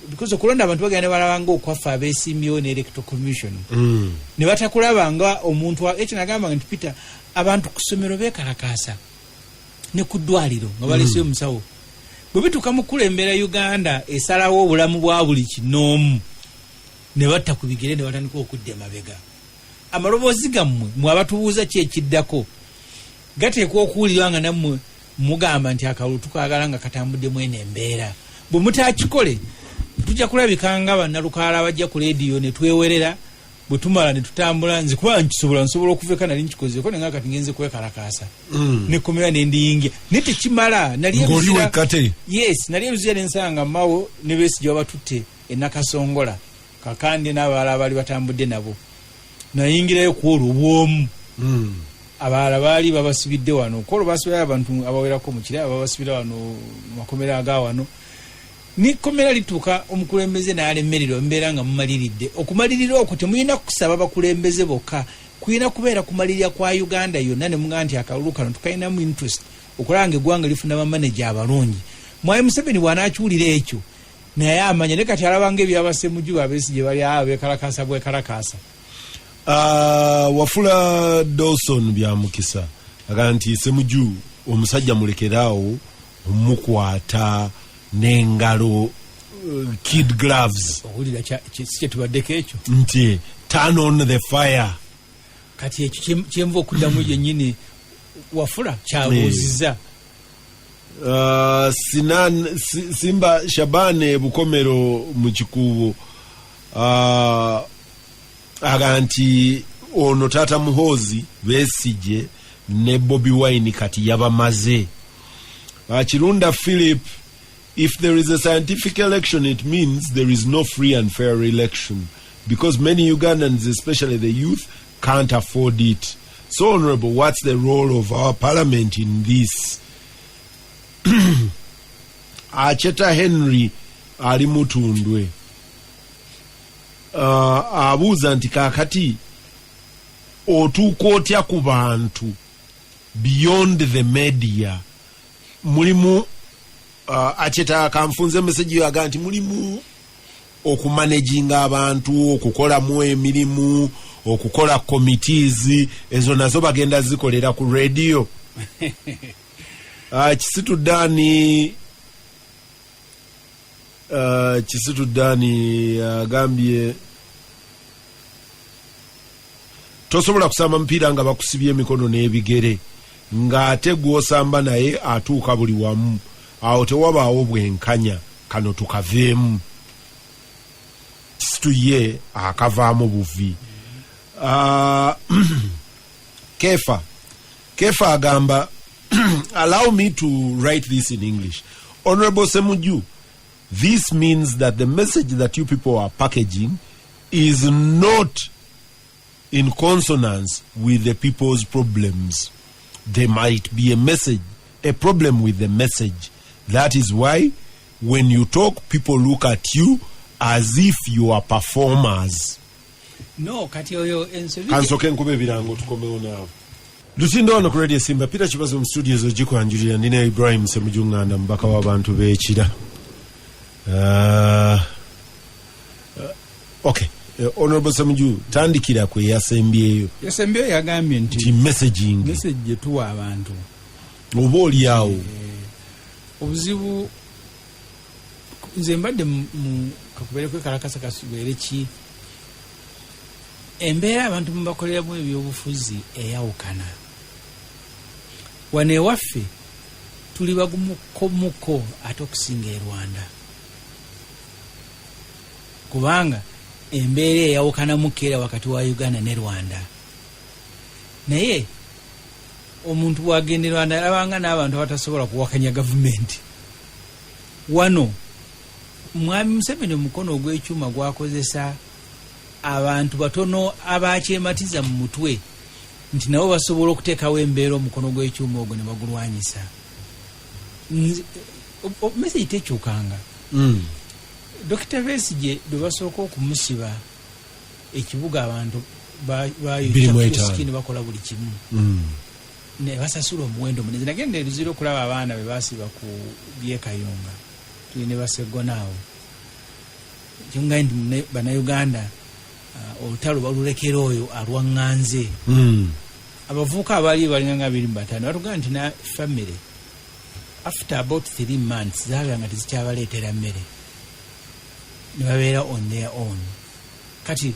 because okulonda abantu bagenda ne balabanga okwaffe abeesimbyewo ne electoral commission ne batakulabanga omuntu ekyo nagamba nti Peter abantu ku ssomero beekalakaasa ne ku ddwaliro nga baleseyo omusawo bwe bituuka mu kulembera Uganda esalawo obulamu bwa buli kinoomu ne batta ku bigere ne batandika okudda emabega amaloboozi gammwe mwe abatubuuza ki ekiddako gateekwa okuwulirwa nga nammwe mugamba nti akalulu tukaagala nga katambuddemu eno embeera bwe mutaakikole tujja kulabikanga bannalukaala bajja ku leediyo ne twewerera bwe tumala ne tutambula nze kuba nsobola okuveka nali nkikozeeko nenga kati ngenze kwekalakaasa nekomera nendiyingia naye tekimala nali ebizira nensanga mawo ne Besigye wabatutte Nakasongola Kakande n'abalala abali batambudde nabo nayingirayo ku olwo bwomu abalala baali babasibidde wano kolo basibira abantu abawerako mu kira babasibira wano makomera aga wano ni komera lituka omukulembeze n'alemererwa mbeera nga mumaliridde okumalirira okwo temuyina kusaba bakulembeze bokka kuyina kubeera kumalirira kwa Uganda yonna ne mugamba nti akalulu kano tukayinamu interest okulanga eggwanga lifuna bamanaja abalungi Mwami Museveni bw'anaakiwulira ekyo naye amanya ne kati alabanga ebyaba Ssemuju Abesigye bali beekalakaasa bwekalakaasa Wafula Dawson byamukisa aga nti Ssemuju omusajja mulekeraawo omukwata n'engalo kid gloves owulira kye tubaddeko ekyo nti turn on the fire kati ekyo kyenva okuddamu yennyini Wafula kyabuuzizza Simba Shabane Bukomero mu kikuubo aga nti ono Tata Muhoozi Besigye ne Bobi Wine kati yabamaze Kirunda Philip, if there is a scientific election, it means there is no free and fair election because many Ugandans, especially the youth, can't afford it. So, Honorable, what's the role of our parliament in this? Acheta Henry ali Mutundwe abuuza nti kakati otuuka otya ku bantu beyond the media mulimu Acheta kanfunze message yo aga nti mulimu okumanaginga abantu okukolamu emirimu okukola committees ezo nazo bagenda zikolera ku radio Kisitudani agambye tosobola kusamba mpira nga bakusibye emikono n'ebigere ng'ate gw'osamba naye atuuka buli wamu awo tewabaawo bwenkanya kano tukaveemu Kisituye akavaamu buvi Kefa agamba allow me to write this in English. Honorable Ssemuju, this means that the message that you people are packaging is not in consonance with the people's problems. There might be a problem with the message. That is why when you talk, people look at you as if you are performers. No, kati oyo ensobi. Kansoke nkube birango tukomewo naawe. Lutindo ono ku Radio Simba, Peter Kibazo mu studio zo gikwanjulira, nina Ibrahim Ssemuju Nganda mbaka w'abantu b'ekira. Okay. Honorable Ssemuju, tandikira kwe yasembyeyo. Yasembyeyo yagambye nti messaging. Message gyetuwa abantu. Oba oli awo. Obuzibu nze mbadde mu kakubere kwekalakasa kasubere ki embeera abantu mubakoleramu ebyobufuzi eyawukana. Wano ewaffe tuli bagumukomuko ate okusinga e Rwanda, kubanga embeera eyawukanamu keera wakati wa Uganda ne Rwanda. Naye omuntu bw'agenda e Rwanda alabanga n'abantu abatasobola kuwakanya gavumenti. Wano Mwami Museveni omukono ogw'ekyuma gwakozesa abantu batono abakyematiza mu mutwe nti nabo basobola okuteekawo embeera omukono gw'ekyuma ogwo ne bagulwanyisa. Message tekyukanga. Dr. Besigye bwe basooka okumusiba ekibuga abantu bayitaskini bakola buli kimu. Ne basasula omuwendo munene. Nagenda eruzira okulaba abaana be basiba ku byekayunga. Tulina basegonaawo. Kyonga ndi bannayuganda olutalo balulekera oyo alwaŋŋanze. Abavubuka abaali balinganga 25 batugamba nti na family after about 3 months zaabanga tezikyabaleetera mmere, ne babeera on their own. Kati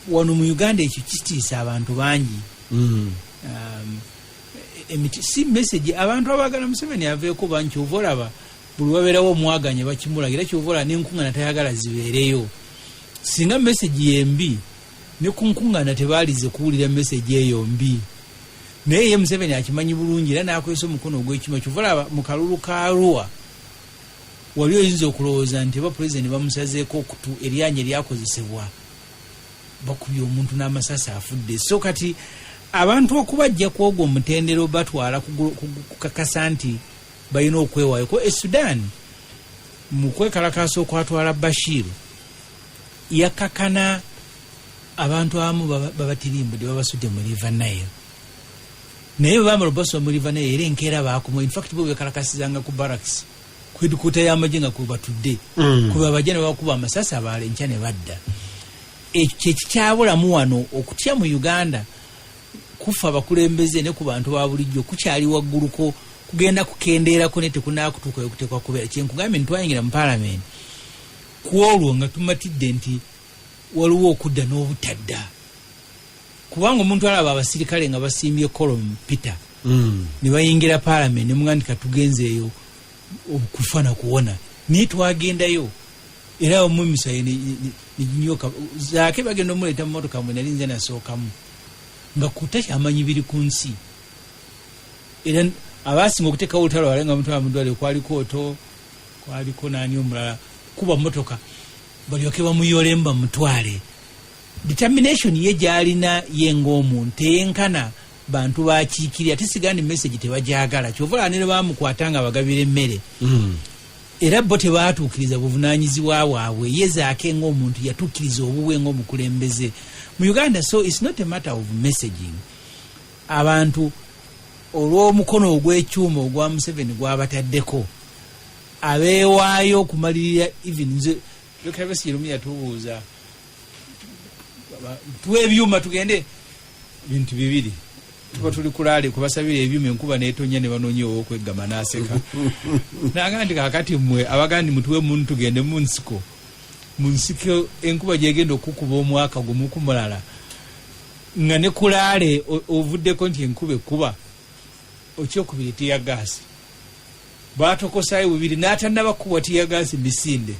wano mu Uganda ekyo kitiisa abantu bangi. Si message abantu abagala Museveni aveeko banki ovolaba buli wabeerawo omwaganya bakimulagira kyovola n'enkuŋŋaana tayagala zibeereyo. Singa message yembi ne kunkuŋŋaana tebaalize kuwulira message eyo mbi, naye ye Museveni akimanyi bulungi era n'akozesa omukono ogw'ekyuma. Kyovola mu kalulu ka Arua wali oyinza okulowooza nti ba pulezidenti bamusazeeko okutu eryanya eryakozesebwa bakubye omuntu n'amasasi afudde. So kati abantu okubajja ku ogwo omutendero batwala kukakasa nti balina okwewaayo ko Sudan mu kwekalakaasa okwatwala Bashir yakakana abantu abamu babatirimbudde babasudde mu River Nile, naye bamala baswa mu River Nile era enkeera baakumu. In fact bo bekalakasizanga ku barracks kwedikuta y'amagye nga kubatudde kuba bajja ne bakuba amasasi abaala enkya ne badda. Ekyo kikyabulamu wano okutya mu Uganda kufa abakulembeze ne ku bantu ba bulijjo kukyali wagguluko kugenda kukendeerako ne tekunaakutuuka okuteekwa kubeera. Kyenkugambye ntwayingira mu Parliament ku olwo nga tumatidde nti waliwo okudda n'obutadda, kubanga omuntu alaba abasirikale nga basimbye Colonel Peter ne bayingira Parliament ne mugandika tugenzeeyo okufana kuwona naye twagendayo era omumisa n'ginyoka zaake bagenda omuleeta mu motoka mwe nali nze nasookamu nga kutakyamanyi biri ku nsi. Era abasinga okuteekawo olutalo wale nga mutwala mudwale kwaliko naani omulala kuba motoka balyoke bamuyolemba mutwale. Determination ye gyalina ye ng'omuntu teyenkana bantu bakiikirira tesigandi message tebajagala. Kyovola ne bamukwatanga bagabira emmere era bo tebaatuukiriza buvunaanyizibwa bwabwe. Ye zaake ng'omuntu yatuukiriza obuwe ng'omukulembeze mu Uganda. So it's not a matter of messaging. Abantu olw'omukono ogw'ekyuma ogwa Museveni gwabataddeko abeewaayo okumalirira even nze Dr. Besigye yatubuuza tuwe ebyuma tugende bintu bibiri tuba tuli kulaale kubasabira ebyuma enkuba n'etonya ne banoonya ow'okweggama n'aseka. Nagamba nti kakati mmwe abagandi mutuwe muntu tugende mu nsiko enkuba gyegenda okukuba omwaka gumu ku mulala nga ne kulaale ovuddeko nti enkuba ekkuba okyokubiri tiya gaasi batokosayo bubiri n'atannaba kuwa tiya gaasi misinde.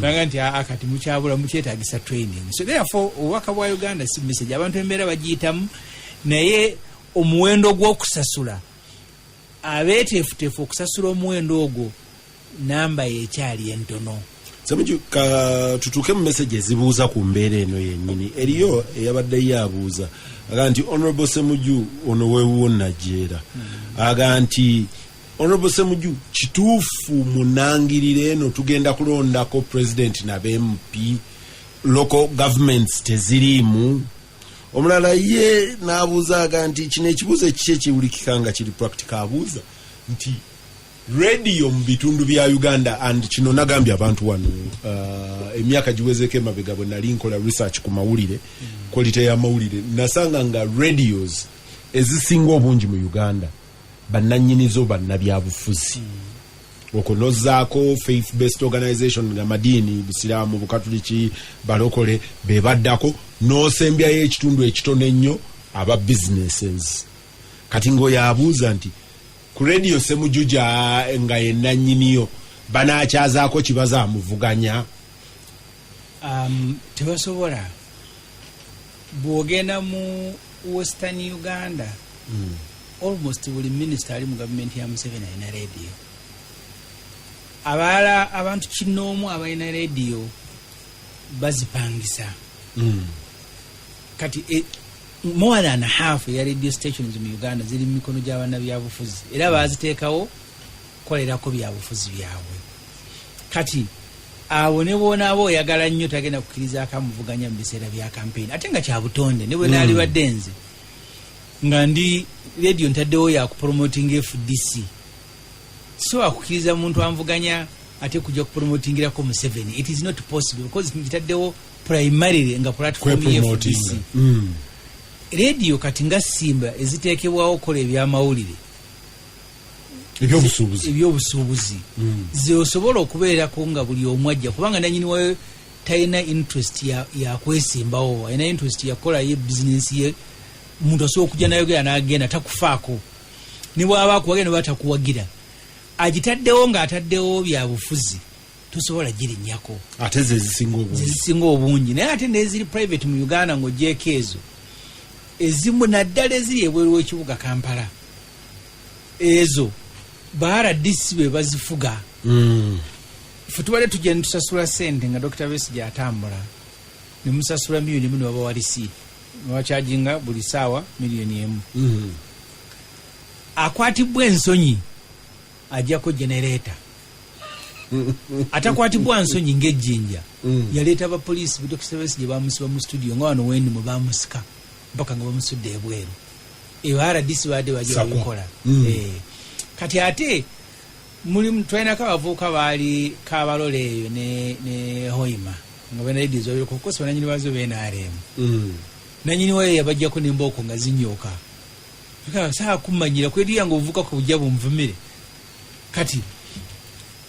Nagamba nti kati mukyabula mukyetaagisa training. So therefore obubaka bwa Uganda si message abantu embeera bagiyitamu, naye omuwendo gw'okusasula abeeteefuteefu okusasula omuwendo ogwo namba yekyali entono. Ssemuju tutuke mu message ezibuuza ku mbeera eno yennyini eriyo eyabadde yabuuza aga nti Honorable Ssemuju ono weewuwo najeera aga nti Honorable Ssemuju kituufu munangirire eno tugenda kulondako president n'aba-MP local governments teziriimu. Omulala ye n'abuuza aga nti kino ekibuuzo ekiki ekiwulikika nga kiri practical abuuza nti radio mu bitundu bya Uganda and kino nagambye abantu wano emyaka giwezeko emabega bwe nali nkola research ku mawulire quality ya mawulire nasanga nga radios ezisinga obungi mu Uganda bannannyinizo bannabyabufuzi okunozaako faith based organization nga madini Bisiraamu Bukatuliki balokole bebaddako n'osembyayo ekitundu ekitono ennyo aba businesses. Kati ng'oyabuuza nti ku radio Ssemuju nga yennannyiniyo banakyazaako kibaza amuvuganya. Tebasobola bw'ogenda mu Western Uganda almost buli minister ali mu gavumenti ya Museveni alina radio. Abalala abantu kinoomu abalina radio bazipangisa. Kati more than half ya radio stations mu Uganda ziri mu mikono gy'abannabyabufuzi era baziteekawo kolerako byabufuzi byabwe. Kati abo ne bona abo oyagala nnyo tagenda kukkiriza akamuvuganya mu biseera bya campaign ate nga kya butonde ne bwe naali wadde nze nga ndi radio ntaddewo ya kupromoting FDC so akukkiriza muntu amvuganya ate kujja kupromotingirako Museveni. It is not possible because nkitaddewo primarily nga platform ya FDC. Radio kati nga Simba eziteekebwawo okukola ebyamawulire ebyobusuubuzi zeosobola okubeerako nga buli omu ajja kubanga nanyini wayo talina interest ya kwesimbawo alina interest ya kukola ye business ye muntu asobola okujja nayogera n'agenda takufaako ne bw'aba akuwagira ne batakuwagira agitaddewo ng'ataddewo byabufuzi tosobola girinnyako ate zezisinga obungi naye ate neziri private mu Uganda ng'ogyeko ezo ezimu naddala eziri ebweru w'ekibuga Kampala ezo RDC be bazifuga. Ffe tubadde tugenda tusasula ssente nga Dr. Besigye atambula ne musasula miliyoni emu ne babawa receipt ne bakyajinga buli ssaawa miliyoni emu. Akwatibwa ensonyi ajjako generator atakwatibwa nsonyi ng'ejjinja yaleeta abapoliisi Dr. Besigye bamusiba mu studio nga wano wendi mwe bamusika mpaka nga bamusudde ebweru eyo RDC badde bajja babikola. Kati ate mulimu twalinako abavubuka baali Kabalole eyo ne Hoima nga bena ladies babiri kukosa bananyini bazo BNRM nanyini wayo yabajjako n'embooko nga zinyooka saa kumanyira kweriya nga ovuka ku bujja bumvumire. Kati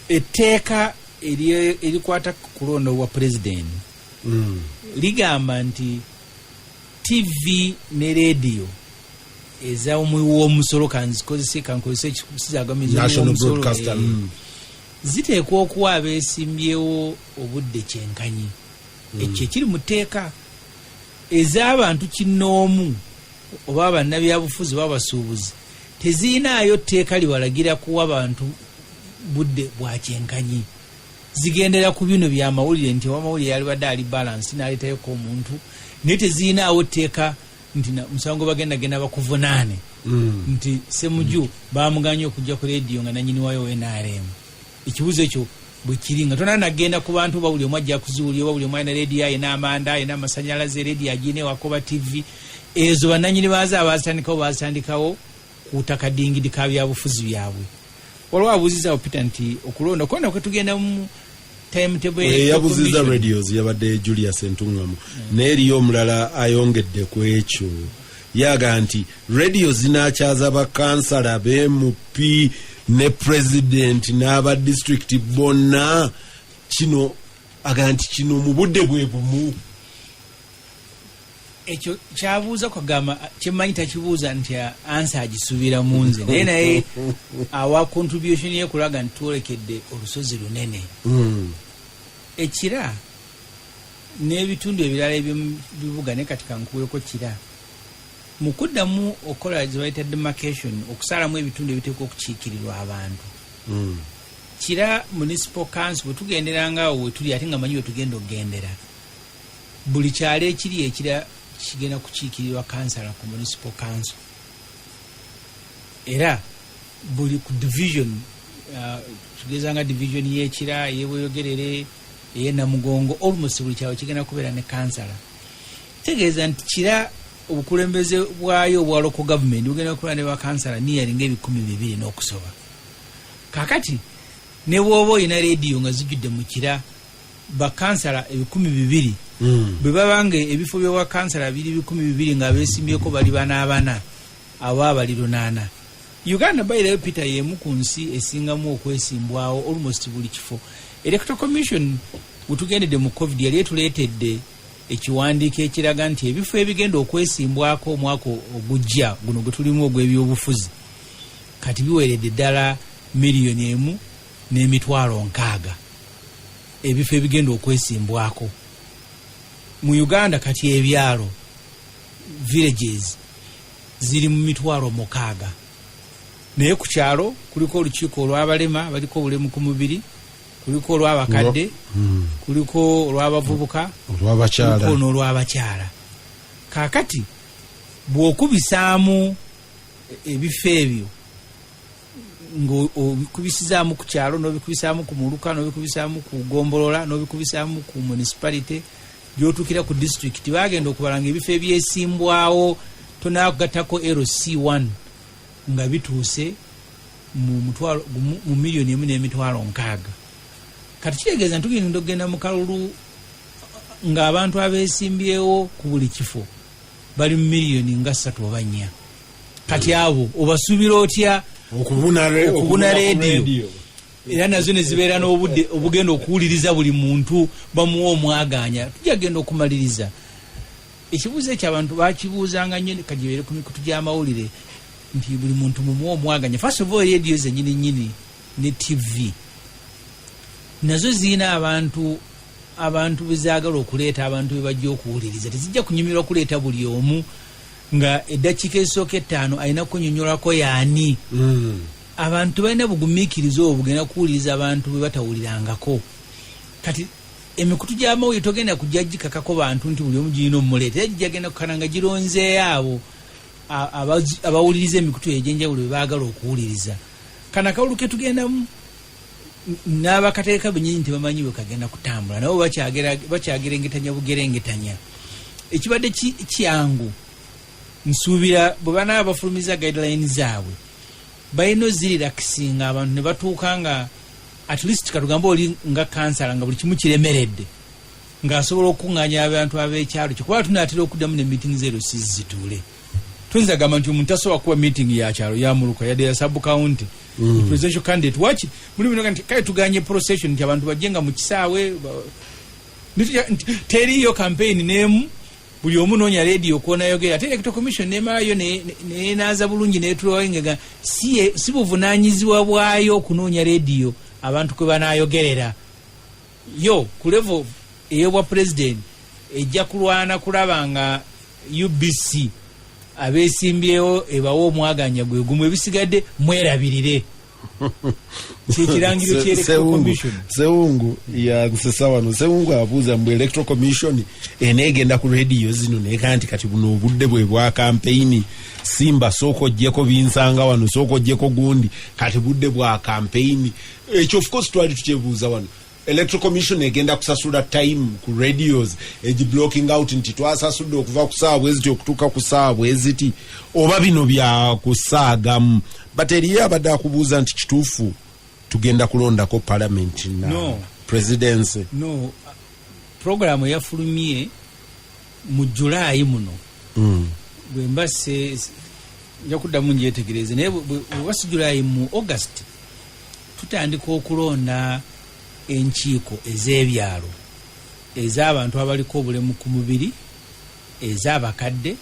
etteeka erikwata ku kulonda wa president ligamba nti TV ne radio eza w'omusolo kanzikozese kankozese ekikusizaagamiza National Broadcaster ziteekwa okuwa abeesimbyewo obudde kyenkanyi ekyo ekiri mu tteeka ez'abantu kinnoomu oba bannabyabufuzi oba abasuubuzi teziinaayo tteeka libalagira kuwa abantu budde bwa kyenkanyi zigendera ku bino byamawulire nti owamawulire yalibadde ali balance n'aleetayoko omuntu naye teziinaawo tteeka nti musango bagenda bakuvunaane nti Ssemuju bamuganya okujja ku radio nga nanyini wayo NRM. Ekibuzo ekyo bwe kiri nga tona nagenda ku bantu bawuli omu ajja kuziwulira oba buli omu alina radio ayina amanda ayina amasanyalaze radio agine wakoba TV ezo bananyini baazo abazitandikawo ku ttaka dingidi ka byabufuzi byabwe. Waliwo abuuziza Peter nti okulonda kwenda kwe tugenda mu timetable yabuziza radios yabadde Julius Entungamu n'eriyo omulala ayongedde ku ekyo yaga nti radio zinakyaza bakansala b'MP ne president n'aba district bonna kino aga nti kino mu budde bwe bumu. Ekyo kyabuuza kwagamba kyemmanyi takibuuza nti ansa agisuubira mu nze naye awa contribution ye kulaga nti twolekedde olusozi lunene. Ekira n'ebitundu ebirala eby'ebibuga ne kati kankuweko kira mu kuddamu okola ze bayita demarcation okusalamu ebitundu ebiteekwa okukiikirirwa abantu kira municipal council wetugenderanga awo wetuli ate nga manyi wetugenda okugendera buli kyalo ekiri ekira kigenda kukiikirirwa kansala ku municipal council era buli ku division tugezanga division y'ekira y'ebweyogerere ey'enamugongo almost buli kyalo kigenda kubeera ne kansala tegeeza nti kira obukulembeze bwayo obwa local government bugenda kubeera ne bakansala niyalinga 200 n'okusoba kakati ne bwoba olina rediyo nga zijjudde mu kira bakansala 200 bwe babanga ebifo by'obwakansala biri 200 nga beesimbyeko bali 4 abo abali 8 Uganda bayirayo Peter yemu ku nsi esingamu okwesimbwawo almost buli kifo. Electoral Commission utugendedde mu COVID yali etuleetedde ekiwandiiko ekiraga nti ebifo ebigenda okwesimbwako omwaka ogujja guno gwe tulimu ogw'ebyobufuzi kati biweeredde ddala $1,600,000 ebifo ebigenda okwesimbwako mu Uganda. Kati ebyalo villages ziri mu $600,000 naye ku kyalo kuliko olukiiko olw'abalema baliko obulemu ku mubiri, kuliko olw'abakadde, kuliko olw'abavubuka, kuliko n'olw'abakyala. Kaakati bw'okubisaamu ebifo ebyo ng'obikubisizaamu ku kyalo n'obikubisaamu ku muluka n'obikubisaamu ku gombolola n'obikubisaamu ku municipality by'otuukira ku district bagenda okubalanga ebifo ebyesimbwawo tonaagattako LC1 nga bituuse mu $1,600,000. Kati kitegeeza nti tugenda okugenda mu kalulu ng'abantu abeesimbyewo ku buli kifo bali mu $3 oba 4. Kati abo obasuubira otya okubuna rediyo era nazo ne zibeera n'obudde obugenda okuwuliriza buli muntu bamuwa omwaganya tujagenda okumaliriza. Ekibuuzo ekyo abantu bakibuuzanga nnyo kagibeere ku mikutu gy'amawulire nti buli muntu mumuwa omwaganya. First of all rediyo zennyini ne TV nazo zirina abantu bezaagala okuleeta abantu be bajja okuwuliriza. Tezijja kunyumirwa kuleeta buli omu nga eddakiika esooka 5 alina kunyonyolako yaani. Abantu balina bugumiikiriza obwo bugenda kuwuliriza abantu be batawulirangako. Kati emikutu gy'amawulire togenda kujja gikakako bantu nti buli omu girina omumuleeta. Era gigenda kukananga gironzeeyo abo abawuliriza emikutu egy'enjawulo be baagala okuwuliriza. Kana akawulu ke tugendamu n'abakateeka bennyini tebamanyi bwe kagenda kutambula nabo bakyagerengetanya bugerengetanya. Ekibadde kyangu nsuubira bwe banaaba bafulumiza guidelines zaabwe balina ozirelaxinga abantu ne batuuka nga at least katugambe oli nga kansala nga buli kimu kiremeredde ng'asobola okuŋŋaanya abantu ab'ekyalo kyo kuba tunaatera okuddamu ne meeting zero sizituule. Tuyinza gamba nti omuntu tasobola kuba meeting ya kyalo yamuluka yadde ya sub county presidential candidate waki muli bino nti kale tuganye procession nti abantu bajjenga mu kisaawe teriyo campaign n'emu buli omu noonya radio kwonayogera. Ate Electoral Commission nemalayo neenaaza bulungi neetulawaingega si buvunaanyizibwa bwayo okunoonya radio abantu kwe banaayogerera. Yo ku level ey'obwa president ejja kulwana kulaba nga UBC abeesimbyewo ebawo omwaganya gwe gumu ebisigadde mwerabirire. Kyekirangiro ky'Electoral Commission. Ssemunju yansesa wano. Ssemunju abuuza mbu Electoral Commission eneegenda ku rediyo zino neeka nti kati buno obudde bwe bwa kampeyini simba sooka oggyeko binsanga wano sooka oggyeko gundi kati budde bwa kampeyini. Ekyo of course twali tukyebuuza wano. Electoral Commission egenda kusasula time ku radios blocking out nti twasasudde okuva ku ssaawa bweziti okutuuka ku ssaawa bweziti oba bino bya kusaagamu. But eriyo abadde akubuuza nti kituufu tugenda kulondako parliament na presidency. No programu yafulumye mu July muno bwe mbase nja kuddamu njetegereze naye bwe wasi July mu August tutandika okulonda enkiiko ez'ebyalo ez'abantu abaliko obulemu ku mubiri ez'abakadde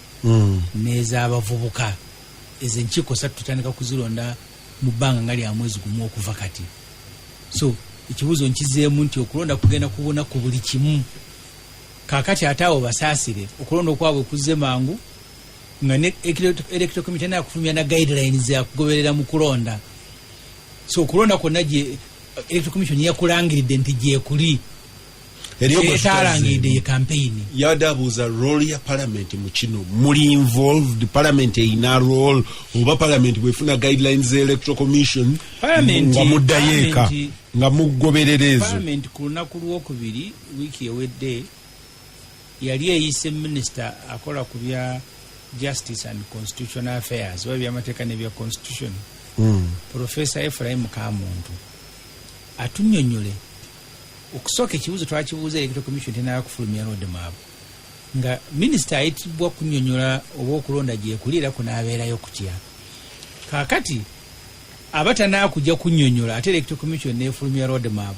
n'ez'abavubuka. Ezo enkiiko 3 tutandika kuzilonda mu bbanga nga lya mwezi gumu okuva kati. So ekibuuzo nkizeemu nti okulonda kugenda kubona ku buli kimu. Kaakati ate awo basaasire okulonda okwabwe kuzze mangu nga ne Electoral Commission nakufulumya na guidelines ya kugoberera mu kulonda. So okulonda kwonna electoral commission yakulangiridde nti gyekuli etalangiridde ye campaign yadabuuza role ya parliament mu kino muli involved parliament ina role oba parliament bwefuna guidelines electoral commission nga muddayo eka nga mugobererezo parliament ku lunaku lwokubiri wiiki ewedde yali eyise minister akola ku bya justice and constitutional affairs oba byamateeka nebya constitution Professor Ibrahim Kamuntu atunyonyole okusooka ekibuuzo twakibuuza electoral commission tenayakufulumya roadmap nga minisita ayitibwa kunyonyola oba okulonda gyekulira kunaabeerayo kutya kaakati abatanakujja kunyonyola ate electoral commission nefulumya roadmap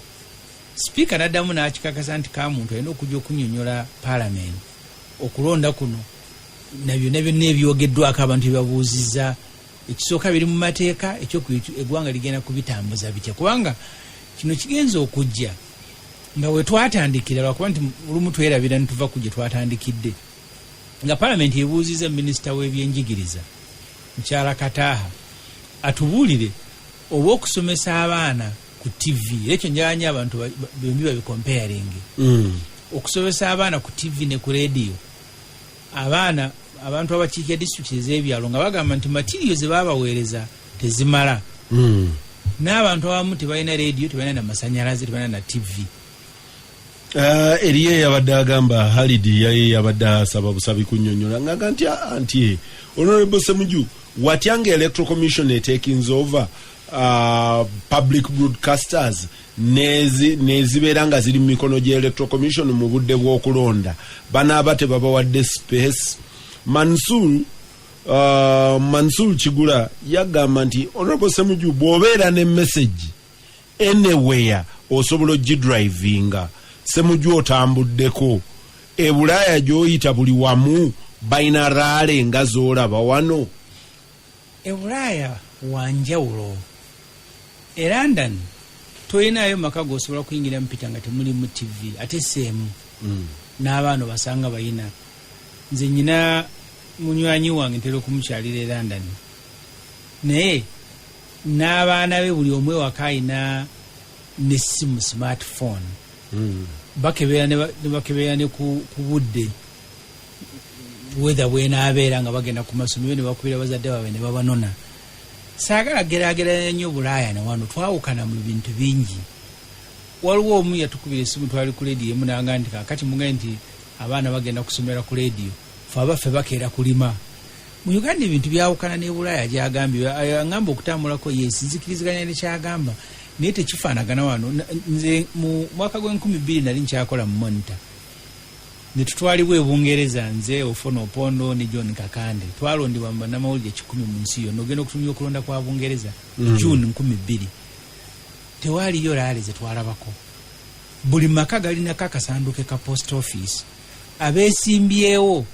speaker naddamu n'akikakasa nti Kamuntu alina okujja okunyonyola parliament okulonda kuno nabyo ebyogeddwako abantu byebabuuzizza ekisooka biri mu mateeka eggwanga ligenda kubitambuza bitya kubanga kino kigenza okujja nga wetwatandikira lwakuba nti olumu twerabira nituva ku gye twatandikidde nga parliament ebuuziza minisita w'ebyenjigiriza mukyala Kataaha atubuulire oba okusomesa abaana ku TV ekyo njaganya abantu byombi babikomparing okusomesa abaana ku TV ne ku radio abaana abantu abakiikya district ez'ebyalo nga bagamba nti material ze babaweereza tezimala n'abantu abamu tebalina radio tebalina na masanyalaze tebalina na TV eriye yabadde agamba Halidi yaye yabadde asaba busabi kunnyonnyola nga anti Honorable Ssemuju watyanga electoral commission taking over public broadcasters nezibeera nga ziri mu mikono gye electoral commission mu budde bw'okulonda banaaba tebabawadde space Mansur Kigula yagamba nti Honorable Ssemuju bw'obeera ne message anywhere osobola ogidrivinga Ssemuju otambuddeko ebulaaya gy'oyita buli wamu balina raale nga z'olaba wano ebulaaya wanjawulo e London toyinayo maka g'osobola kuyingira mpita nga temuli mu TV ate seemu n'abaana basanga bayina nze nyina munywanyi wange ntera okumukyalira e London naye n'abaana be buli omwe waka ayina n'essimu smartphone bakebeera ne ku budde wether bwenaabeera nga bagenda ku masomero ne bakubira bazadde baabwe ne babanona saagala geraageranya nnyo Bulaaya ne wano twawukana mu bintu bingi waliwo omu yatukubira essimu twali ku leediyo emu nanga nti kaakati mugaye nti abaana bagenda kusomera ku leediyo fe abaffe bakeera kulima mu Uganda ebintu byawukana ne Bulaaya gyagambye aŋŋamba okutambulako yesinzikiriziganya nekyagamba naye tekifaanagana wano nze mu mwaka gw'2000 nali nkyakola mu Monitor ne tutwalibwa e Bungereza nze Ofono Opondo ne John Kakande twalondebwa mu bannamawulire 10 mu nsi yonna ogenda okutumya okulonda kwa Bungereza June 2000 tewaaliyo laale ze twalabako buli maka galinako akasanduke ka post office abeesimbyewo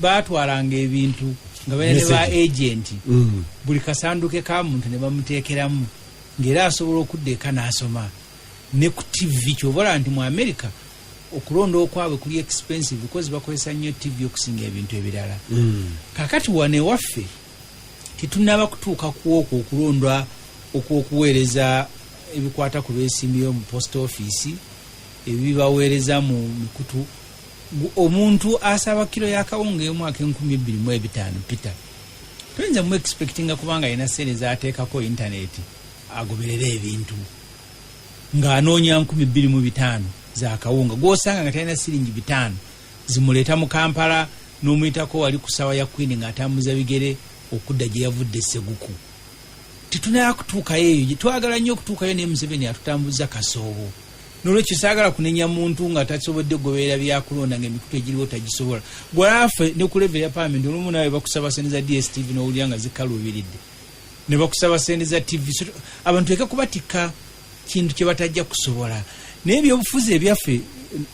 batwalanga ebintu nga balina ne ba agent buli kasanduke ka muntu ne bamuteekeramu ng'era asobola okudda eka n'asoma ne ku TV kyobola nti mu America okulonda okwabwe kuli expensive because bakozesa nnyo TV okusinga ebintu ebirala kakati wane waffe tetunaba kutuuka kuokwo okulondwa okwokuweereza ebikwata ku beesimbyewo mu post office ebibaweereza mu mikutu omuntu asaba kilo yakawunga y'omwaka 2025 Peter tuyinza mu expectinga kubanga yina sente zaateekako internet agoberera ebintu ng'anoonya 2025 za kawunga gw'osanga nga talina siringi 5 zimuleeta mu Kampala n'omuyitako wali ku sawa ya Queen ng'atambuza bigere okudda gye yavudde Seguku titunaya kutuukayo eyo twagala nnyo okutuukayo ne Museveni atutambuza kasoobo n'olwekyo saagala kunenya muntu nga tasobodde goberera byakulonda ng'emikutu egiriwo tagisobola gwalaffe ne ku level ya parliament olumu nawe bakusaba sente za DSTV n'owulira nga zikaluubiridde ne bakusaba sente za TV abantu eka kubatika kintu kye batajja kusobola naye ebyobufuzi ebyaffe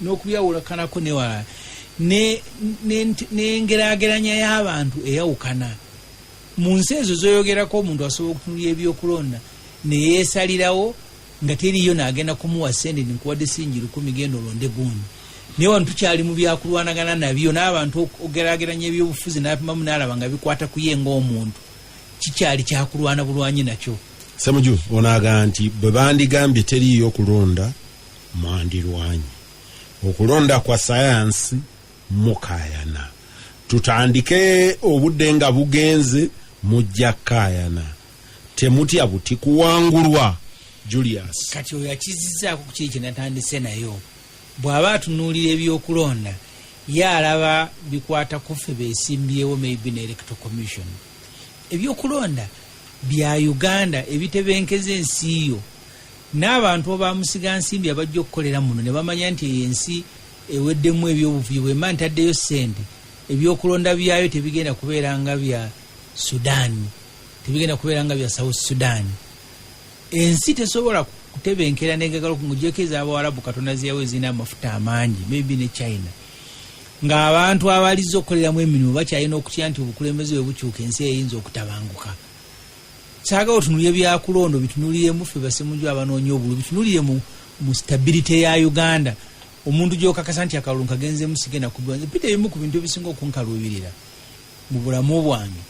n'okubyawulakanako newala n'engeraageranya y'abantu eyawukana mu nsi ezo zoyogerako omuntu asobola okutunulya ebyokulonda neyeesalirawo nga teriyo n'agenda kumuwa sente nkuwadde singi 10 genda olonde gundi naye wano tukyali mu byakulwanagana nabyo n'abantu ogeraageranya ebyobufuzi n'apimamu n'alaba nga bikwata ku ye ng'omuntu kikyali kyakulwana bulwanyi nakyo Ssemuju onaga nti bwe bandigambye teriyo okulonda mwandirwanyi okulonda kwa sayansi mukayana tutandike obudde nga bugenze mujja kayana temutya buti kuwangulwa Julius kati oyo yakizizzaako ku kiri kyenatandise nayo bw'aba atunuulira ebyokulonda yalaba bikwata ku ffe beesimbyewo maybe ne electoral commission ebyokulonda bya Uganda ebitebenkeza ensi yo n'abantu abamusiga nsimbi abajja okukolera muno ne bamanya nti ensi eweddemu ebyobuvuyo bwe mba ntaddeyo ssente ebyokulonda byayo tebigenda kubeera nga bya Sudan tebigenda kubeera nga bya South Sudan ensi tesobola kutebenkera negagalo kungujekeza abawarabu katonda ziyawe zina amafuta amangi maybe ne China ng'abantu abaliza okukoleramu emirimu bakyalina okutya nti obukulembeze bwe bukyuka ensi eyinza okutabanguka saaga otunulire byakulondo bitunuliremu ffe Ssemuju abanoonya obulu bitunulire mu stability ya Uganda omuntu gyokakasa nti akalulu kagenze musigena kubwanze pita ebimu ku bintu ebisinga okunkaluubirira mu bulamu bwange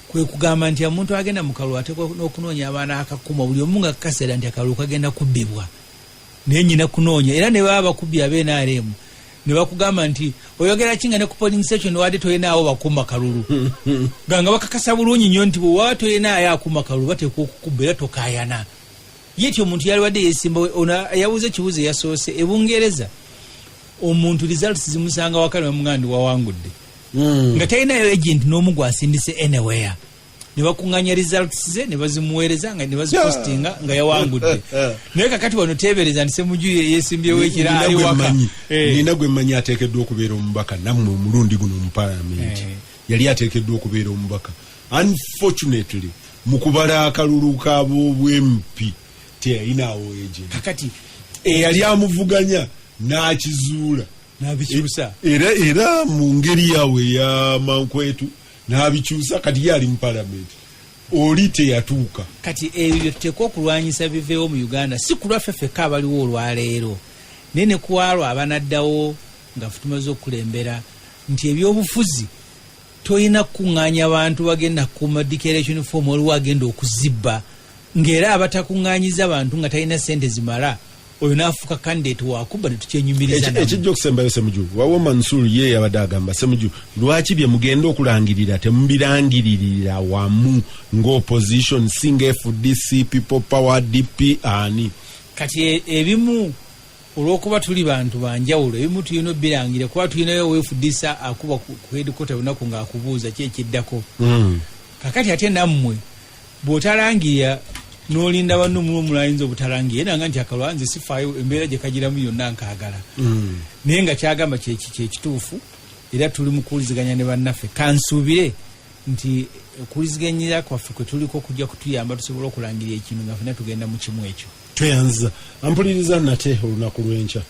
kwe kugamba nti omuntu agenda mu kalulu atekwa n'okunoonya abaana akakuma buli omu nga kakasera nti akalulu kagenda kubbibwa naye nyina kunoonya era ne baba bakubbi ab'NRM ne bakugamba nti oyogera kinga ne ku polling station wadde toyenaawo bakuma kalulu nga bakakasa bulungi nnyo nti bwe waba toyenaayo akuma kalulu bateekwa okukubba era tokayana yeti omuntu yali wadde yeesimba yabuuza ekibuuzo eyasoose ebungereza omuntu results zimusanga wakali bamugamba ndi wawangudde nga talinayo agent n'omu gwasindise anywhere ne bakuŋŋanya results ze ne bazimuweereza nga ne bazipostinga nga yawangudde naye kakati wano teebereza nti Ssemuju yeesimbyewo ekira ali waka nina gwe mmanyi ateekeddwa okubeera omubaka nammwe omulundi guno mu palamenti yali ateekeddwa okubeera omubaka unfortunately mu kubala akalulu k'ab'obwempi teyayinaawo agent kakati eyali amuvuganya n'akizuula n'abikyusa era mu ngeri yawe ya mankwetu n'abikyusa kati yali mu palamenti oli teyatuuka kati ebyo tuteekwa okulwanyisa biveewo mu Uganda si kulwaffe ffekka abaliwo olwaleero naye ne kuwalwa abanaddawo nga ffe tumaze okukulembera nti ebyobufuzi toyina kukuŋŋaanya abantu bagenda kukuuma declaration form waliwo agenda okuzibba ng'era abatakuŋŋaanyiza abantu nga talina ssente zimala oyo n'afuuka candidate wakuba ne tukyenyumiriza ekijja okusembayo Ssemuju wawo Mansur ye yabadde agamba Ssemuju lwaki bye mugenda okulangirira temubirangiririra wamu ng'opposition singa FDC people power DP ani kati ebimu olw'okuba tuli bantu banjawulo ebimu tulina obirangira kuba tulinayo FDC akuba ku headquarter lunaku ng'akubuuza ki ekiddako kakati ate nammwe bw'otalangirira n'olinda banno mu omulayinza obutalangiye era nga nti akalwanzi sifaayo embeera gye kagiramu yonna nkaagala naye nga kyagamba kyekituufu era tuli mu kuwuliziganya ne bannaffe kansuubire nti okuwuliziganyira kwaffe kwe tuliko kujja kutuyamba tusobole okulangirira ekintu nga ffena tugenda mu kimu ekyo tweyanziza ampuliriza nate olunaku lw'enkya